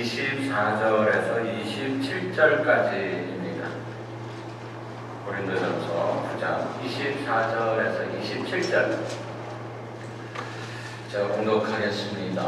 24절에서 27절까지입니다. 고린도전서 9장 24절에서 27절. 제가 공독하겠습니다.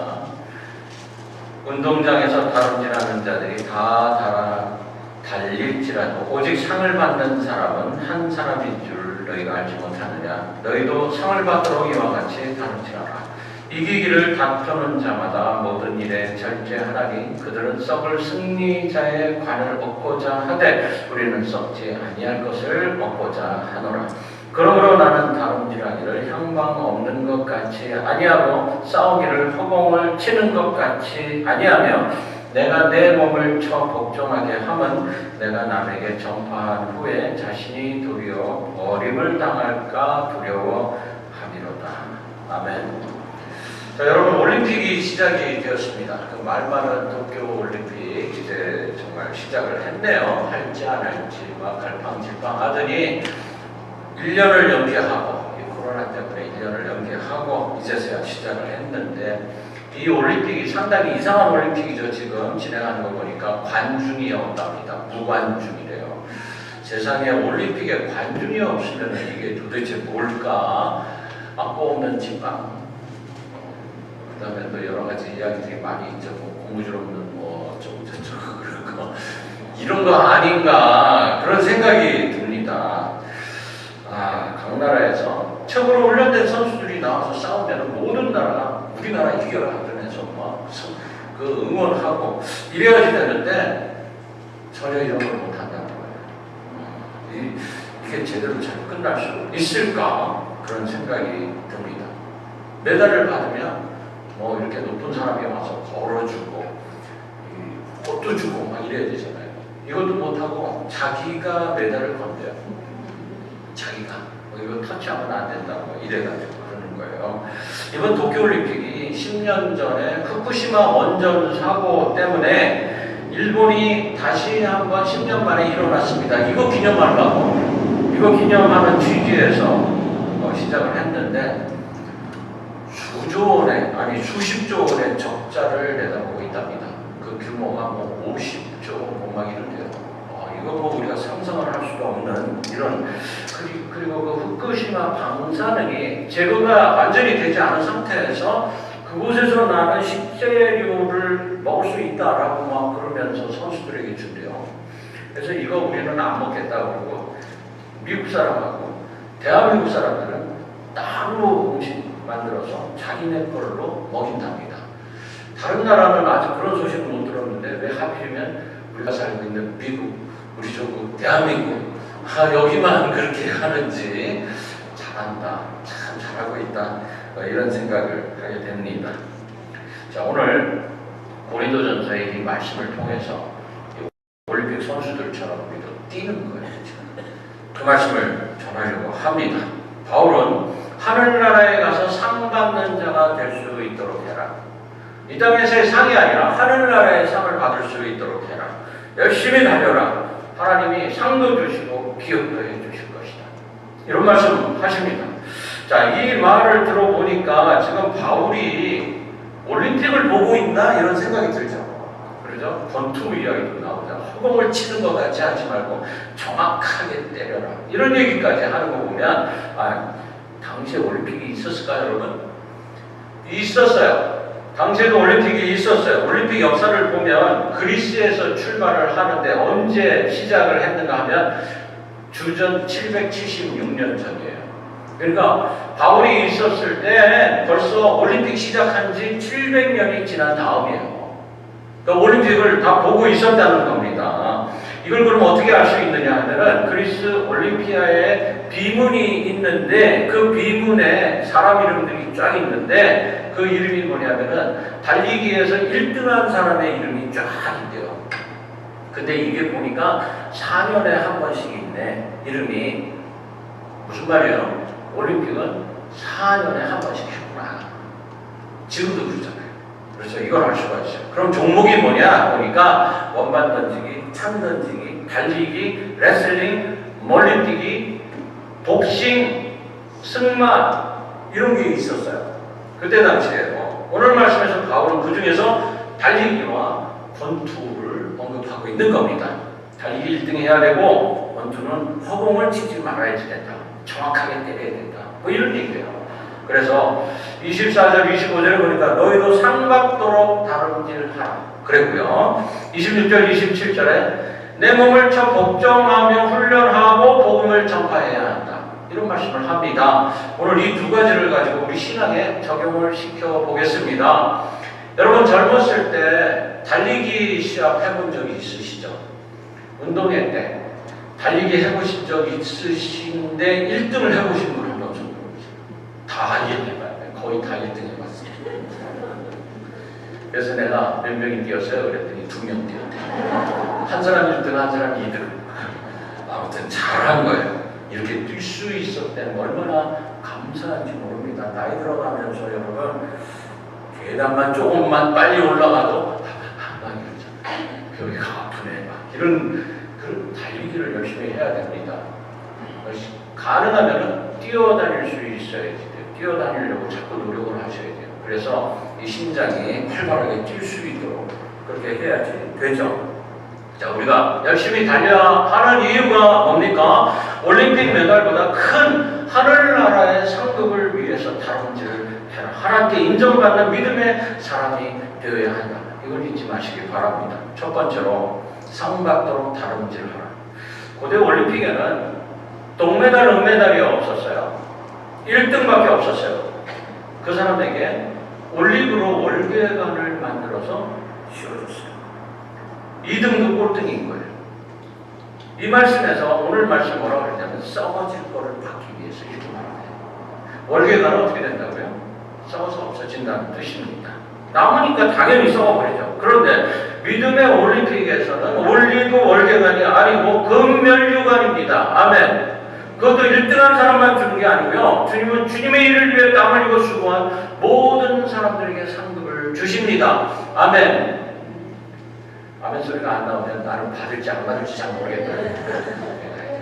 운동장에서 다름질하는 자들이 다 달릴지라도 오직 상을 받는 사람은 한 사람인 줄 너희가 알지 못하느냐. 너희도 상을 받도록 이와 같이 다름질하라. 이기기를 다투는 자마다 모든 일에 절제하라니 그들은 썩을 승리자의 관을 얻고자 하되 우리는 썩지 아니할 것을 얻고자 하노라. 그러므로 나는 다름질하기를 향방 없는 것 같이 아니하고 싸우기를 허공을 치는 것 같이 아니하며 내가 내 몸을 쳐 복종하게 함은 내가 남에게 전파한 후에 자신이 도리어 버림을 당할까 두려워함이로다. 아멘. 자, 여러분, 올림픽이 시작이 되었습니다. 그 말많은 도쿄 올림픽 이제 정말 시작을 했네요. 할지 안 할지 막 갈팡질팡 하더니 1년을 연기하고, 이 코로나 때문에 1년을 연기하고 이제서야 시작을 했는데, 이 올림픽이 상당히 이상한 올림픽이죠. 지금 진행하는 거 보니까 관중이 없답니다. 무관중이래요. 세상에 올림픽에 관중이 없으면 이게 도대체 뭘까? 막고 없는 지방, 그 다음에 또 여러 가지 이야기들이 많이 있죠. 고무줄 없는 뭐 어쩌고 저쩌고 그런 거, 이런 거 아닌가 그런 생각이 듭니다. 각 나라에서 처음으로 훈련된 선수들이 나와서 싸우면 모든 나라가 우리나라 이겨라 그러면서 막 그 응원하고 이래야지 되는데 전혀 이런 걸 못한다는 거예요. 이게 제대로 잘 끝날 수 있을까 그런 생각이 듭니다. 메달을 받으면 뭐 이렇게 높은 사람이 와서 걸어주고 꽃도 주고 막 이래야 되잖아요. 이것도 못하고 자기가 메달을 건대요. 자기가 이거 터치하면 안 된다고 이래가지고 그러는 거예요. 이번 도쿄올림픽이 10년 전에 후쿠시마 원전 사고 때문에 일본이 다시 한번 10년 만에 일어났습니다. 이거 기념하려고, 이거 기념하는 취지에서 시작을 했는데 수조 원의, 아니 수십조 원의 적자를 내다보고 있답니다. 그 규모가 뭐 50조 원 막 이런데요. 이거 뭐 우리가 상상을 할 수가 없는 이런, 그리고 그 후쿠시마 방사능이 제거가 완전히 되지 않은 상태에서 그곳에서 나는 식재료를 먹을 수 있다라고 막 그러면서 선수들에게 준대요. 그래서 이거 우리는 안 먹겠다고 그러고 미국 사람하고 대한민국 사람들은 따로 음식 만들어서 자기네 걸로 먹인답니다. 다른 나라는 아직 그런 소식을 못 들었는데 왜 하필이면 우리가 살고 있는 미국, 우리 조국, 대한민국, 여기만 그렇게 하는지 잘한다, 참 잘하고 있다, 이런 생각을 하게 됩니다. 자, 오늘 고린도전서의 이 말씀을 통해서 올림픽 선수들처럼 우리도 뛰는 거예요. 그 말씀을 전하려고 합니다. 바울은 하늘나라에 가서 상 받는 자가 될 수 있도록 해라. 이 땅에서의 상이 아니라 하늘나라의 상을 받을 수 있도록 해라. 열심히 달려라. 하나님이 상도 주시고 기업도 해주실 것이다. 이런 말씀 하십니다. 자, 이 말을 들어보니까 지금 바울이 올림픽을 보고 있나 이런 생각이 들죠. 그러죠? 권투 이야기도 나오죠. 허공을 치는 것 같이 하지 말고 정확하게 때려라. 이런 얘기까지 하는 거 보면 당시에 올림픽이 있었을까요, 여러분? 있었어요. 당시에도 올림픽이 있었어요. 올림픽 역사를 보면 그리스에서 출발을 하는데 언제 시작을 했는가 하면 주전 776년 전이에요. 그러니까 바울이 있었을 때 벌써 올림픽 시작한 지 700년이 지난 다음이에요. 그러니까 올림픽을 다 보고 있었다는 겁니다. 이걸 그럼 어떻게 알 수 있느냐 하면은 그리스 올림피아에 비문이 있는데 그 비문에 사람 이름들이 쫙 있는데 그 이름이 뭐냐면은 달리기에서 1등한 사람의 이름이 쫙 있대요. 근데 이게 보니까 4년에 한 번씩 있네. 이름이 무슨 말이에요? 올림픽은 4년에 한 번씩 했구나. 지금도 그렇잖아요. 그렇죠? 이걸 알 수가 있어요. 그럼 종목이 뭐냐 보니까 원반 던지기, 창 던지기, 달리기, 레슬링, 멀리뛰기, 복싱, 승마 이런 게 있었어요. 그때 당시에요. 오늘 말씀에서 바울은 그 중에서 달리기와 권투를 언급하고 있는 겁니다. 달리기 1등 해야 되고 권투는 허공을 치지 말아야지 된다. 정확하게 때려야 된다. 뭐 이런 얘기예요. 그래서 24절, 25절에 보니까 너희도 상박도록 다름질하라. 그랬고요. 26절, 27절에 내 몸을 쳐 복종하며 훈련하고 복음을 전파해야 한다. 이런 말씀을 합니다. 오늘 이 두 가지를 가지고 우리 신앙에 적용을 시켜보겠습니다. 여러분 젊었을 때 달리기 시합 해본 적이 있으시죠? 운동회 때 달리기 해보신 적 있으신데 1등을 해보신 분 한 번 정도 다 1등 해봐요. 거의 다 1등 해봤어요. 그래서 내가 몇 명이 뛰었어요? 그랬더니 2명 뛰었대. 한 사람 1등, 한 사람 2등. 아무튼 잘한 거예요. 이렇게 뛸 수 있었을 때는 얼마나 감사한지 모릅니다. 나이 들어가면서 여러분 계단만 조금만 빨리 올라가도 막 이러잖아요. 여기가 아프네. 막 이런 그런 달리기를 열심히 해야 됩니다. 가능하면 뛰어다닐 수 있어야 돼요. 뛰어다니려고 자꾸 노력을 하셔야 돼요. 그래서 이 심장이 활발하게 뛸 수 있도록 그렇게 해야지 되죠. 자, 우리가 열심히 달려야 하는 이유가 뭡니까? 올림픽 메달보다 큰 하늘나라의 상급을 위해서 다름질을 해라. 하나님께 인정받는 믿음의 사람이 되어야 한다. 이걸 잊지 마시기 바랍니다. 첫 번째로 상받도록 다름질하라. 고대 올림픽에는 동메달, 은메달이 없었어요. 1등밖에 없었어요. 그 사람에게 올리브로 월계관을 만들어서 씌워줬어요. 2등도 꼴등인 거예요. 이 말씀에서 오늘 말씀 뭐라고 그러냐면 썩어질 거를 받기 위해서 이렇게 말합니다. 월계관은 어떻게 된다고요? 썩어서 없어진다는 뜻입니다. 남으니까 당연히 썩어버리죠. 그런데 믿음의 올림픽에서는 올리브 월계관이 아니고 금면류관입니다. 아멘. 그것도 1등한 사람만 주는 게 아니고요. 주님은 주님의 일을 위해 땀 흘리고 수고한 모든 사람들에게 상급을 주십니다. 아멘. 아멘 소리가 안 나오면 나는 받을지 안 받을지 잘 모르겠다.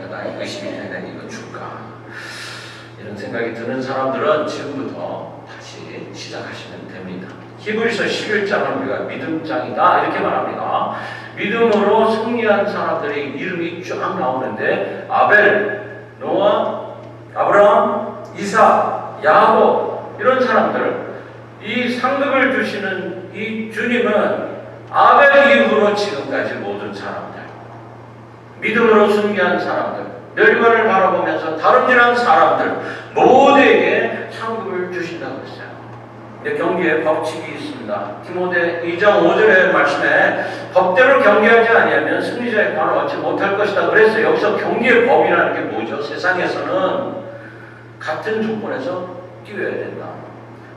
나 의심이 되네. 이거 줄까? 이런 생각이 드는 사람들은 지금부터 다시 시작하시면 됩니다. 히브리서 11장은 우리가 믿음장이다 이렇게 말합니다. 믿음으로 승리한 사람들의 이름이 쫙 나오는데 아벨, 노아, 아브라함, 이삭, 야곱 이런 사람들 이 상급을 주시는 이 주님은 아벨 이후로 지금까지 모든 사람들 믿음으로 승리한 사람들 멸관을 바라보면서 다름질한 사람들 모두에게 상급을 주신다고 했어요. 근데 경기에 법칙이 있습니다. 디모데 2장 5절의 말씀에 법대로 경기하지 아니하면 승리자의 관을 얻지 못할 것이다 그랬어요. 여기서 경기의 법이라는 게 뭐죠? 세상에서는 같은 조건에서 뛰어야 된다.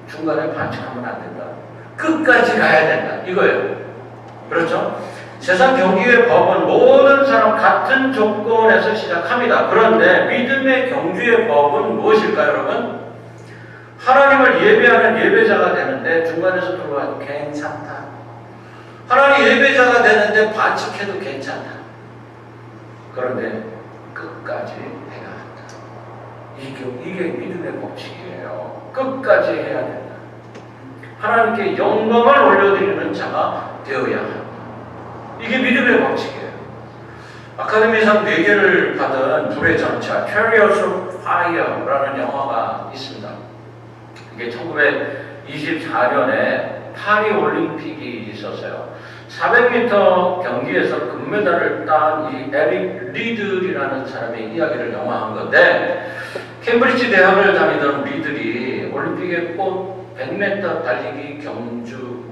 중간에 반칙하면 안 된다. 끝까지 가야 된다. 이거예요. 그렇죠? 세상 경기의 법은 모든 사람 같은 조건에서 시작합니다. 그런데 믿음의 경주의 법은 무엇일까요, 여러분? 하나님을 예배하는 예배자가 되는데 중간에서 들어와도 괜찮다. 하나님 예배자가 되는데 반칙해도 괜찮다. 그런데 끝까지 해야 한다. 이게 믿음의 법칙이에요. 끝까지 해야 된다. 하나님께 영광을 올려드리는 자가 되어야 한다. 이게 믿음의 법칙이에요. 아카데미상 4개를 받은 불의 전차 Chariots of Fire라는 영화가 있습니다. 이게 1924년에 파리 올림픽이 있었어요. 400m 경기에서 금메달을 딴 이 에릭 리들이라는 사람의 이야기를 영화한 건데 캠브리지 대학을 다니던 리들이 올림픽의 꽃 100m 달리기 경주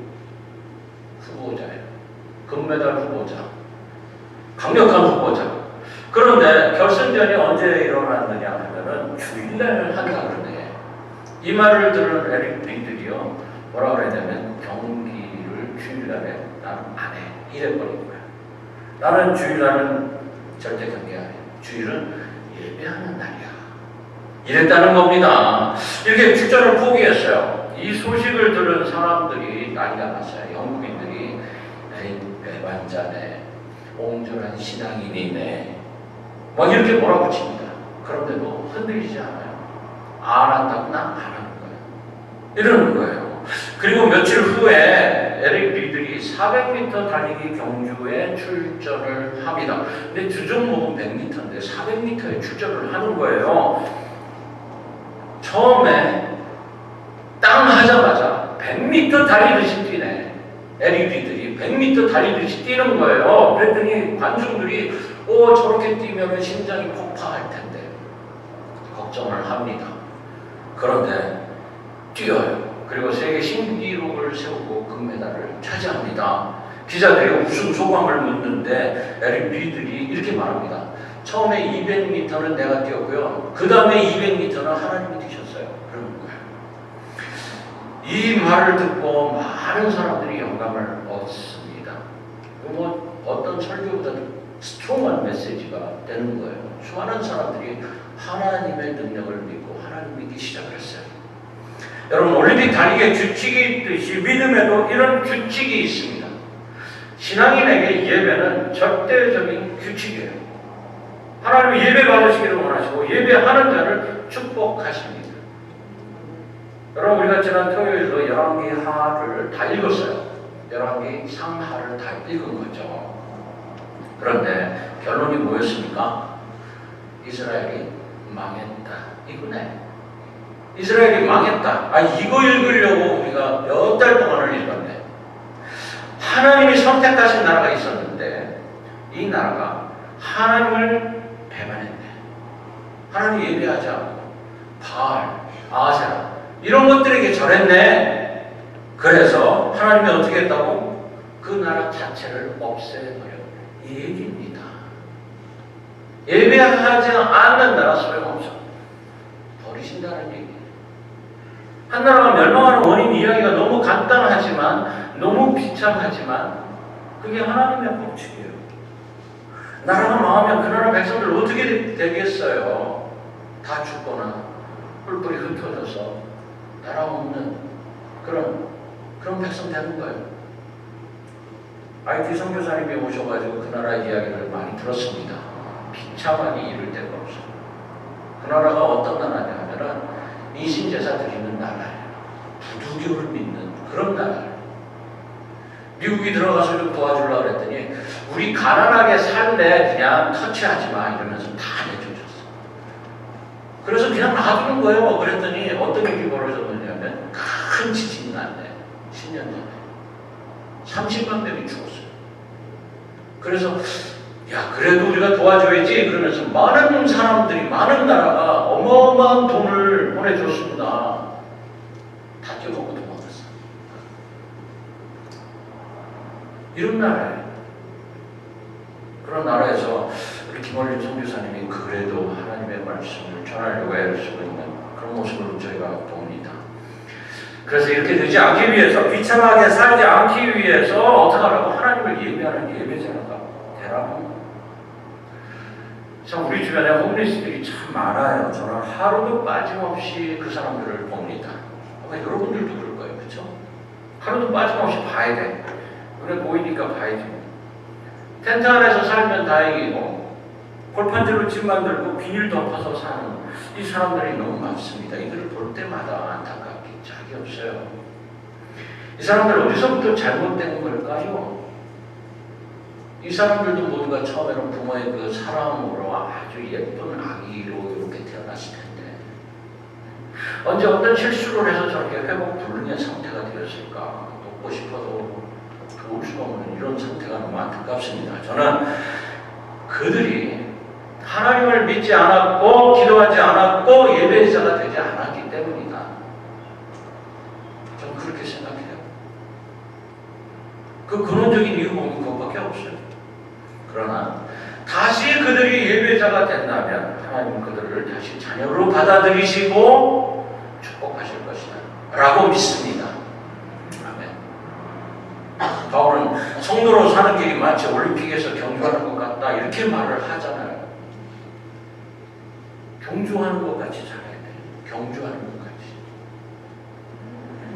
후보자예요. 금메달 후보자. 강력한 후보자. 그런데 결승전이 언제 일어났느냐 하면은 주일날 한다 그러네. 이 말을 들은 에릭 리들이요. 뭐라 그랬냐면 경기를 주일날에 나는 안 해. 이래버린 거야. 나는 주일날은 절대 경기 안 해. 주일은 예배하는 날이야. 이랬다는 겁니다. 이렇게 출전을 포기했어요. 이 소식을 들은 사람들이 난리가 났어요. 영국인들이 에이 배반자네. 옹졸한 신앙인이네. 막 이렇게 몰아붙입니다. 그런데도 흔들리지 않아요. 안 한다고 난 안 하는 거예요. 이러는 거예요. 그리고 며칠 후에 에릭 리들이 400m 달리기 경주에 출전을 합니다. 근데 주종목은 100m인데 400m에 출전을 하는 거예요. 처음에 땅 하자마자 100m 달리듯이 뛰네. LED들이 100m 달리듯이 뛰는 거예요. 그랬더니 관중들이 저렇게 뛰면 심장이 폭파할 텐데 걱정을 합니다. 그런데 뛰어요. 그리고 세계 신기록을 세우고 금메달을 차지합니다. 기자들이 우승 소감을 묻는데 LED들이 이렇게 말합니다. 처음에 200m는 내가 뛰었고요. 그 다음에 200m는 하나님이 뛰셨어요. 그러는 거예요. 이 말을 듣고 많은 사람들이 영감을 얻습니다. 어떤 설교보다도 스트롱한 메시지가 되는 거예요. 수많은 사람들이 하나님의 능력을 믿고 하나님 믿기 시작했어요. 여러분, 올림픽 달리기에 규칙이 있듯이 믿음에도 이런 규칙이 있습니다. 신앙인에게 예배는 절대적인 규칙이에요. 하나님이 예배 받으시기를 원하시고 예배하는 자를 축복하십니다. 여러분, 우리가 지난 토요일로 열왕기 하를 다 읽었어요. 열왕기 상하를 다 읽은 거죠. 그런데 결론이 뭐였습니까? 이스라엘이 망했다. 이거네. 이스라엘이 망했다. 이거 읽으려고 우리가 몇 달 동안을 읽었네. 하나님이 선택하신 나라가 있었는데 이 나라가 하나님을 배반했네. 하나님 예배하지 않고 바알, 아세라 이런 것들에게 절했네. 그래서 하나님이 어떻게 했다고? 그 나라 자체를 없애버렸네. 이 얘기입니다. 예배하지 않는 나라 소용없어. 버리신다는 얘기예요. 한 나라가 멸망하는 원인 이야기가 너무 간단하지만 너무 비참하지만 그게 하나님의 법칙이에요. 나라가 망하면 그 나라 백성들 어떻게 되겠어요? 다 죽거나 뿔뿔이 흩어져서 나라 없는 그런 백성 되는 거예요. IT 선교사님이 오셔가지고 그 나라 이야기를 많이 들었습니다. 비참하니 이를 데가 없어요. 그 나라가 어떤 나라냐 하면은 인신제사 드리는 나라예요. 부두교를 믿는 그런 나라예요. 미국이 들어가서 좀 도와주려고 그랬더니 우리 가난하게 살래 그냥 터치하지 마 이러면서 다 내줘줬어. 그래서 그냥 놔두는 거예요. 그랬더니 어떤 일이 벌어졌느냐면 큰 지진이 났네. 10년 전에 30만 명이 죽었어요. 그래서 그래도 우리가 도와줘야지 그러면서 많은 사람들이 많은 나라가 어마어마한 돈을 보내줬습니다. 다 뛰어먹고 도망갔어요. 이런 나라예요. 그런 나라에서 우리 김원림 선교사님이 그래도 하나님의 말씀을 전하려고 애를 쓰고 있는 그런 모습을 저희가 봅니다. 그래서 이렇게 되지 않기 위해서, 비참하게 살지 않기 위해서 어떻게 하라고? 하나님을 예배하는 예배자가 되라고. 참 우리 주변에 홈리스들이 참 많아요. 저는 하루도 빠짐없이 그 사람들을 봅니다. 아마 여러분들도 그럴 거예요. 그렇죠? 하루도 빠짐없이 봐야 돼. 눈에 보이니까 봐야지. 텐트 안에서 살면 다행이고 골판지로 집 만들고 비닐 덮어서 사는 이 사람들이 너무 많습니다. 이들을 볼 때마다 안타깝게 짝이 없어요. 이 사람들 어디서부터 잘못된 걸까요? 이 사람들도 모두가 처음에는 부모의 그 사랑으로 아주 예쁜 아기로 이렇게 태어났을 텐데 언제 어떤 실수를 해서 저렇게 회복불능의 상태가 되었을까? 돕고 싶어도 도울 수가 없는 이런 상태가 너무 안타깝습니다. 저는 그들이 하나님을 믿지 않았고 기도하지 않았고 예배자가 되지 않았기 때문이다. 저는 그렇게 생각해요. 그 근원적인 이유 보면 그것밖에 없어요. 그러나 다시 그들이 예배자가 된다면 하나님은 그들을 다시 자녀로 받아들이시고 축복하실 것이다 라고 믿습니다. 아멘. 바울은 성도로 사는 길이 마치 올림픽에서 경주하는 것 같다 이렇게 말을 하잖아요. 경주하는 것 같이 살아야 돼요. 경주하는 것 같이.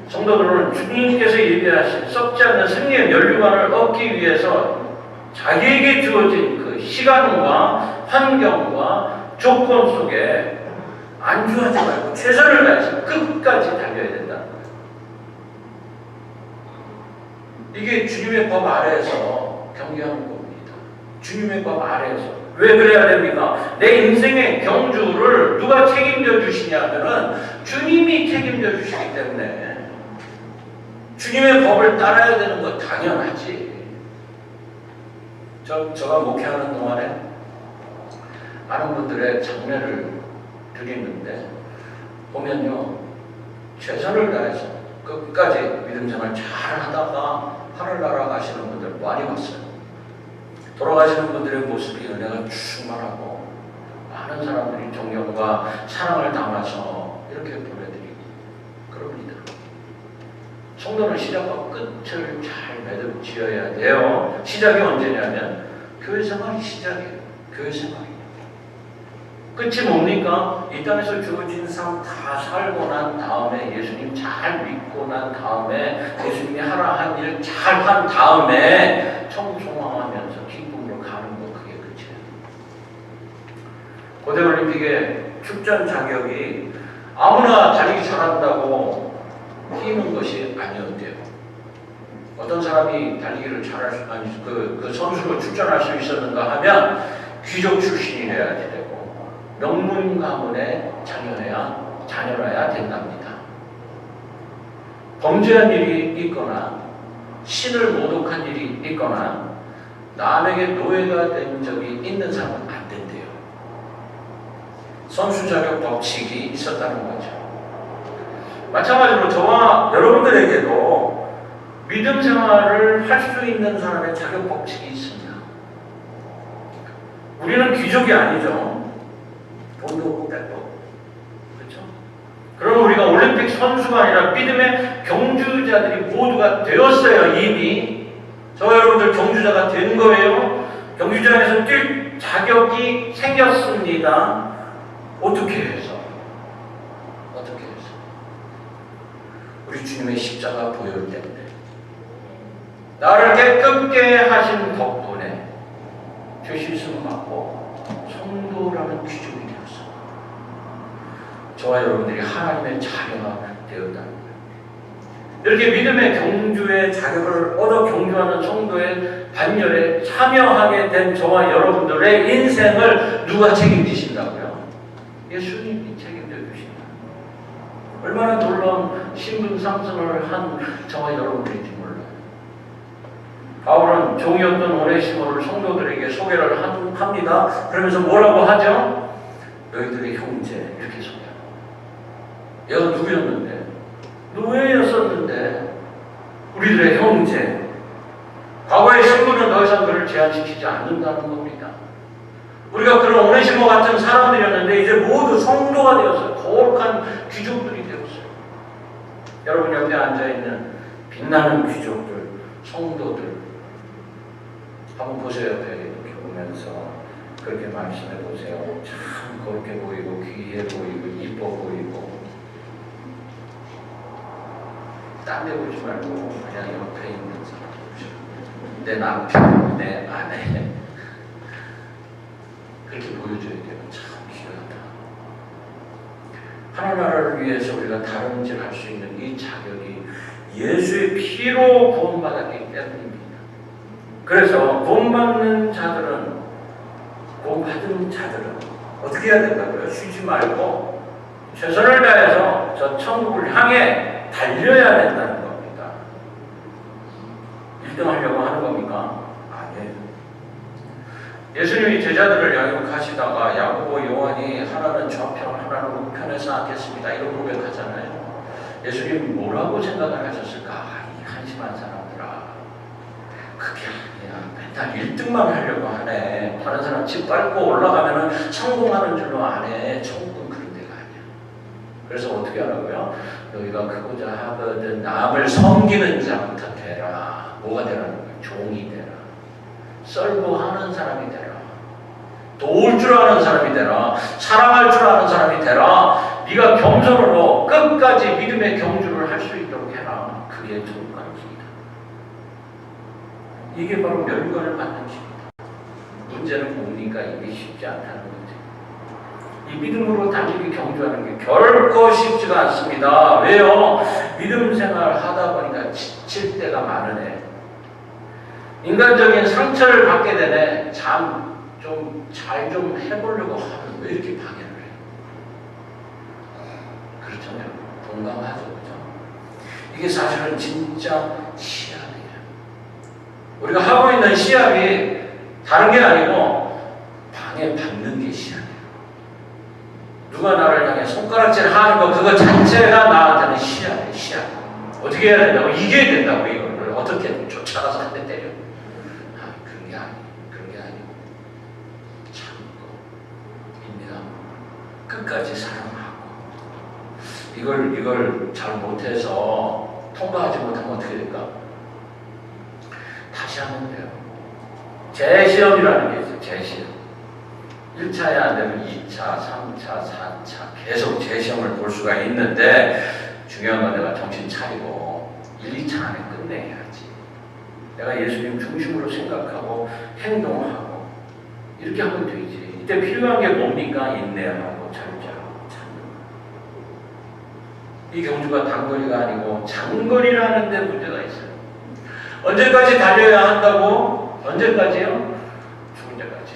성도들은 주님께서 예비하신 썩지 않는 승리의 면류관을 얻기 위해서 자기에게 주어진 그 시간과 환경과 조건 속에 안주하지 말고 최선을 다해서 끝까지 달려야 된다는 거예요. 이게 주님의 법 아래에서 경계하는 겁니다. 주님의 법 아래에서. 왜 그래야 됩니까? 내 인생의 경주를 누가 책임져 주시냐면은 주님이 책임져 주시기 때문에 주님의 법을 따라야 되는 거 당연하지. 제가 목회하는 동안에 많은 분들의 장례를 드리는데 보면요, 최선을 다해서 끝까지 믿음 생활 잘 하다가 하늘나라 가시는 분들 많이 봤어요. 돌아가시는 분들의 모습이 은혜가 충만하고 많은 사람들이 존경과 사랑을 담아서 이렇게 보내드리고 그럽니다. 성도는 시작과 끝을 잘 매듭 지어야 돼요. 시작이 언제냐면 교회 생활이 시작이에요. 교회 생활이. 끝이 뭡니까? 이 땅에서 주어진 삶 다 살고 난 다음에 예수님 잘 믿고 난 다음에 예수님이 하라 한 일 잘 한 다음에 청송하면서 기쁨으로 가는 거, 그게 끝이에요. 고대올림픽의 출전 자격이 아무나 달리기 잘한다고 뛰는 것이 아니었대요. 어떤 사람이 달리기를 잘할 수, 아니 그 선수로 출전할 수 있었는가 하면 귀족 출신이 돼야지 되고 명문 가문의 자녀여야 된답니다. 범죄한 일이 있거나 신을 모독한 일이 있거나 남에게 노예가 된 적이 있는 사람은 안 된대요. 선수 자격 법칙이 있었다는 거죠. 마찬가지로 저와 여러분들에게도 믿음 생활을 할 수 있는 사람의 자격 법칙이 있습니다. 우리는 귀족이 아니죠. 돈도 없고 백도 없고. 그렇죠? 그럼 우리가 올림픽 선수가 아니라 믿음의 경주자들이 모두가 되었어요. 이미 저와 여러분들 경주자가 된 거예요. 경주장에서 뛸 자격이 생겼습니다. 어떻게 해서? 우리 주님의 십자가 보혈 때문에, 나를 깨끗게 하신 덕분에 죄 씻음 받고 성도라는 귀족이 되었어. 저와 여러분들이 하나님의 자녀가 되었다는 거예요. 이렇게 믿음의 경주의 자격을 얻어 경주하는 성도의 반열에 참여하게 된 저와 여러분들의 인생을 누가 책임지신다고요? 예수님이 책임져 주신다. 얼마나 놀라운 신분 상승을 한 저와 여러분들인지 몰라요. 바울은 종이었던 오네시모를 성도들에게 소개를 합니다. 그러면서 뭐라고 하죠? 너희들의 형제, 이렇게 소개합니다. 얘가 누구였는데? 노예였었는데 우리들의 형제. 과거의 신분은 더 이상 그를 제한시키지 않는다는 겁니다. 우리가 그런 오네시모 같은 사람들이었는데 이제 모두 성도가 되었어요. 거룩한 귀족들이 되었어요. 여러분 옆에 앉아있는 빛나는 귀족들, 성도들 한번 보세요. 옆에 이렇게 보면서 그렇게 말씀해 보세요. 참 거룩해 보이고 귀해 보이고 이뻐 보이고, 딴 데 보지 말고 그냥 옆에 있는 사람 보죠. 내 남편, 내 아내, 그렇게 보여줘야 돼요. 참 귀하다. 하나님 나라를 위해서 우리가 다름질 할 수 있는 이 자격이 예수의 피로 구원받았기 때문입니다. 그래서 구원받은 자들은 어떻게 해야 된다고요? 쉬지 말고 최선을 다해서 저 천국을 향해 달려야 된다는 겁니다. 1등 하려고 하는 겁니까? 아니에요. 예수님이 제자들을 양육하시다가 야고보, 요한이 하나는 좌편, 하나는 우편에서 앉겠습니다. 이런 고백하잖아요. 예수님이 뭐라고 생각을 하셨을까? 이 한심한 사람들아, 그게 아니야. 맨날 1등만 하려고 하네. 다른 사람 집 밟고 올라가면 성공하는 줄로 아네. 천국은 그런 데가 아니야. 그래서 어떻게 하라고요? 너희가 크고자 하거든 남을 섬기는 자부터 되라. 뭐가 되라는 거야? 종이 되라. 썰고 하는 사람이 되라. 도울 줄 아는 사람이 되라. 사랑할 줄 아는 사람이 되라. 네가 겸손으로 끝까지 믿음의 경주를 할 수 있도록 해라. 그게 천국 가는 길이다. 이게 바로 멸관을 받는 길이다. 문제는 뭡니까? 이게 쉽지 않다는 거죠. 이 믿음으로 달리기 경주하는 게 결코 쉽지가 않습니다. 왜요? 믿음 생활 하다 보니까 지칠 때가 많으네. 인간적인 상처를 받게 되네. 잘 좀 해보려고 하면 왜 이렇게 방해를 해요? 그렇잖아요. 공감하죠. 그죠? 이게 사실은 진짜 시합이에요. 우리가 하고 있는 시합이 다른 게 아니고 방해받는 게 시합이에요. 누가 나를 향해 손가락질 하는 거 그거 자체가 나한테는 시합이에요. 시합. 어떻게 해야 된다고? 이겨야 된다고 이거를 어떻게 쫓아가서 한 대 때려. 그런 게 아니고 참고 입니다. 끝까지 사랑하고 이걸 잘 못해서 통과하지 못하면 어떻게 될까? 다시 하면 돼요. 재시험이라는 게 있어요. 재시험. 1차에 안 되면 2차, 3차, 4차 계속 재시험을 볼 수가 있는데 중요한 건 내가 정신 차리고 1, 2차 안에 끝내야지. 내가 예수님 중심으로 생각하고 행동하고 이렇게 하면 되지. 이때 필요한 게 뭡니까? 인내하고 절제하고 참는 거. 이 경주가 단거리가 아니고 장거리라는 데 문제가 있어요. 언제까지 달려야 한다고? 언제까지요? 죽을 때까지.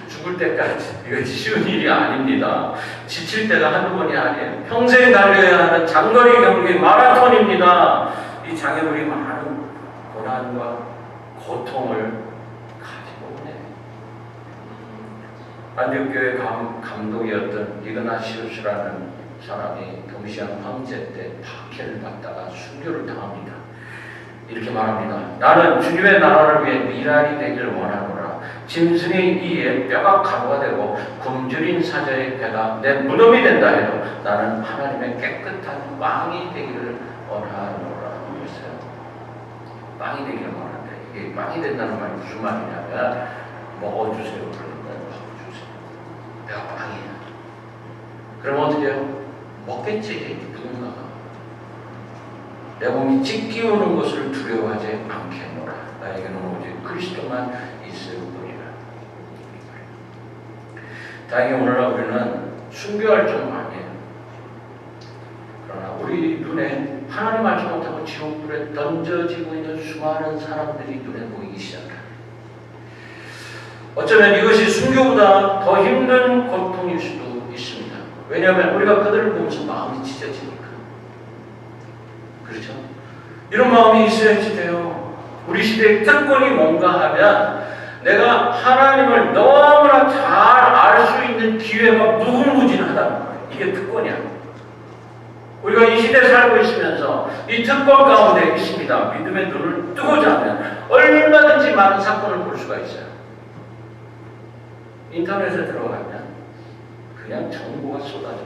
죽을 때까지. 이거 쉬운 일이 아닙니다. 지칠 때가 한두 번이 아니에요. 평생 달려야 하는 장거리 경기 마라톤입니다. 이 장애물이 많은 고난과 고통을 가지고 오네. 안디옥교회 감독이었던 이그나시우스라는 사람이 동시안 황제 때 박해를 받다가 순교를 당합니다. 이렇게 말합니다. 나는 주님의 나라를 위해 미랄이 되기를 원하노라. 짐승의 이에 뼈가 가루가 되고 굶주린 사자의 배가 내 무덤이 된다 해도 나는 하나님의 깨끗한 빵이 되기를 원하노라. 그랬어요. 빵이 되기를 원한다. 이게 빵이 된다는 말이 무슨 말이냐면 먹어주세요. 그러는 거예요. 먹어주세요. 내가 빵이야. 그러면 어떻게 해요? 먹겠지. 누군가가. 내 몸이 찢기우는 것을 두려워하지 않겠노라. 나에게는 오직 그리스도만 있을 뿐이라. 다행히 오늘날 우리는 순교할 좀 아니에요. 그러나 우리 눈에 하나님 알지 못하고 지옥불에 던져지고 있는 수많은 사람들이 눈에 보이기 시작합니다. 어쩌면 이것이 순교보다 더 힘든 고통일 수도 있습니다. 왜냐하면 우리가 그들을 보면서 마음이 찢어지니까. 그렇죠? 이런 마음이 있어야지 돼요. 우리 시대의 특권이 뭔가 하면 내가 하나님을 너무나 잘 알 수 있는 기회가 무궁무진하다는 거예요. 이게 특권이야. 우리가 이 시대에 살고 있으면서 이 특권 가운데 있습니다. 믿음의 눈을 뜨고자 하면 얼마든지 많은 사건을 볼 수가 있어요. 인터넷에 들어가면 그냥 정보가 쏟아져.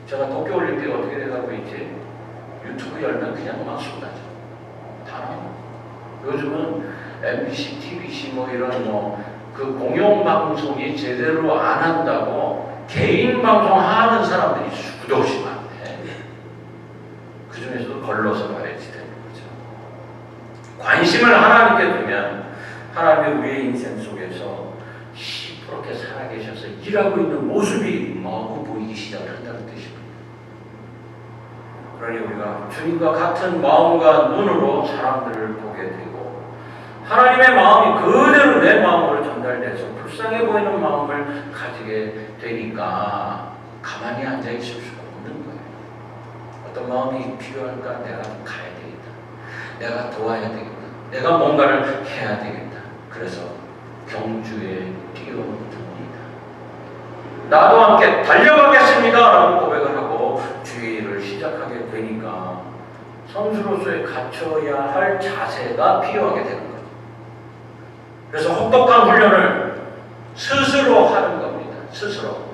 제가 도쿄올림픽 어떻게 돼가고 있지? 유튜브 열면 그냥 막 쏟아져. 다 나와. 요즘은 MBC, TBC 그 공영방송이 제대로 안 한다고 개인 방송 하는 사람들이 수도시 많대. 그 중에서도 걸러서 봐야지 되는 거죠. 관심을 하나님께 두면 하나님의 우리의 인생 속에서 시퍼렇게 살아계셔서 일하고 있는 모습이 마구 보이기 시작한다는 뜻입니다. 그러니 우리가 주님과 같은 마음과 눈으로 사람들을 보게 되고 하나님의 마음이 그대로 내 마음으로 전달돼서 불쌍해 보이는 마음을 가지게 되니까 가만히 앉아있을 수가 없는 거예요. 어떤 마음이 필요할까? 내가 가야 되겠다. 내가 도와야 되겠다. 내가 뭔가를 해야 되겠다. 그래서 경주에 뛰어듭니다. 나도 함께 달려가겠습니다 라고 고백을 하고 주의를 시작하게 되니까 선수로서의 갖춰야 할 자세가 필요하게 되는 거죠. 그래서 혹독한 훈련을 스스로 하는 겁니다. 스스로.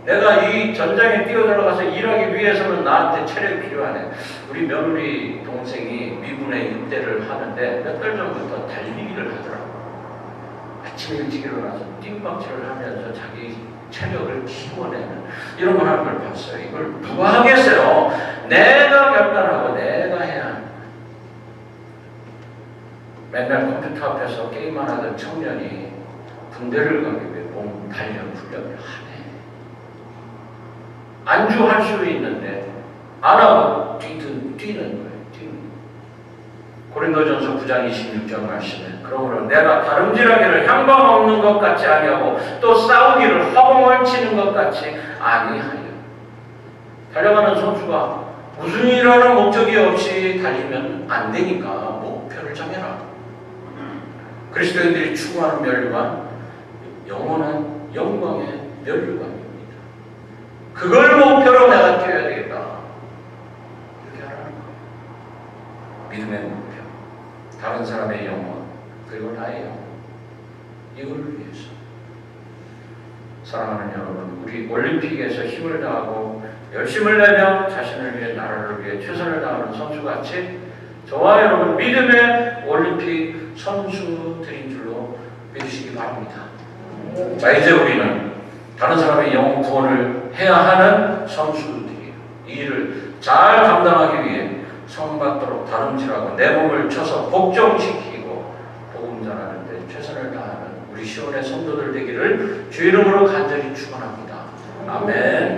내가 이 전장에 뛰어들어가서 일하기 위해서는 나한테 체력이 필요하네. 우리 며느리 동생이 미군에 입대를 하는데 몇 달 전부터 달리기를 하더라고요. 아침 일찍 일어나서 띵방치를 하면서 자기 체력을 키워내는 이런 걸 하는 걸 봤어요. 이걸 누가 하겠어요? 내가 결단하고 내가 해야 합니다. 맨날 컴퓨터 앞에서 게임만 하던 청년이 군대를 가기 위해 몸 단련 훈련을 하네. 안주할 수 있는데 안 하고 뛰는 거예요. 고린도전서 9장 26절 말씀에 그러므로 내가 다름질하기를 향방 없는 것 같이 아니하고 또 싸우기를 허공을 치는 것 같이 아니하여. 달려가는 선수가 우승이라는 목적이 없이 달리면 안 되니까 목표를 정해라. 그리스도인들이 추구하는 면류관, 영원한 영광의 면류관입니다. 그걸 목표로 내가 뛰어야 되겠다. 이렇게 하라는 거. 믿음의 목표, 다른 사람의 영혼, 그리고 나의 영혼, 이걸 위해서. 사랑하는 여러분, 우리 올림픽에서 힘을 다하고 열심을 내며 자신을 위해, 나라를 위해 최선을 다하는 선수같이 저와 여러분 믿음의 올림픽 선수들인 줄로 믿으시기 바랍니다. 자, 이제 우리는 다른 사람의 영혼 구원을 해야 하는 선수들이에요. 이 일을 잘 감당하기 위해 성받도록 다름질하고 내 몸을 쳐서 복종시키고 복음 전하는 데 최선을 다하는 우리 시온의 성도들 되기를 주 이름으로 간절히 축원합니다. 아멘.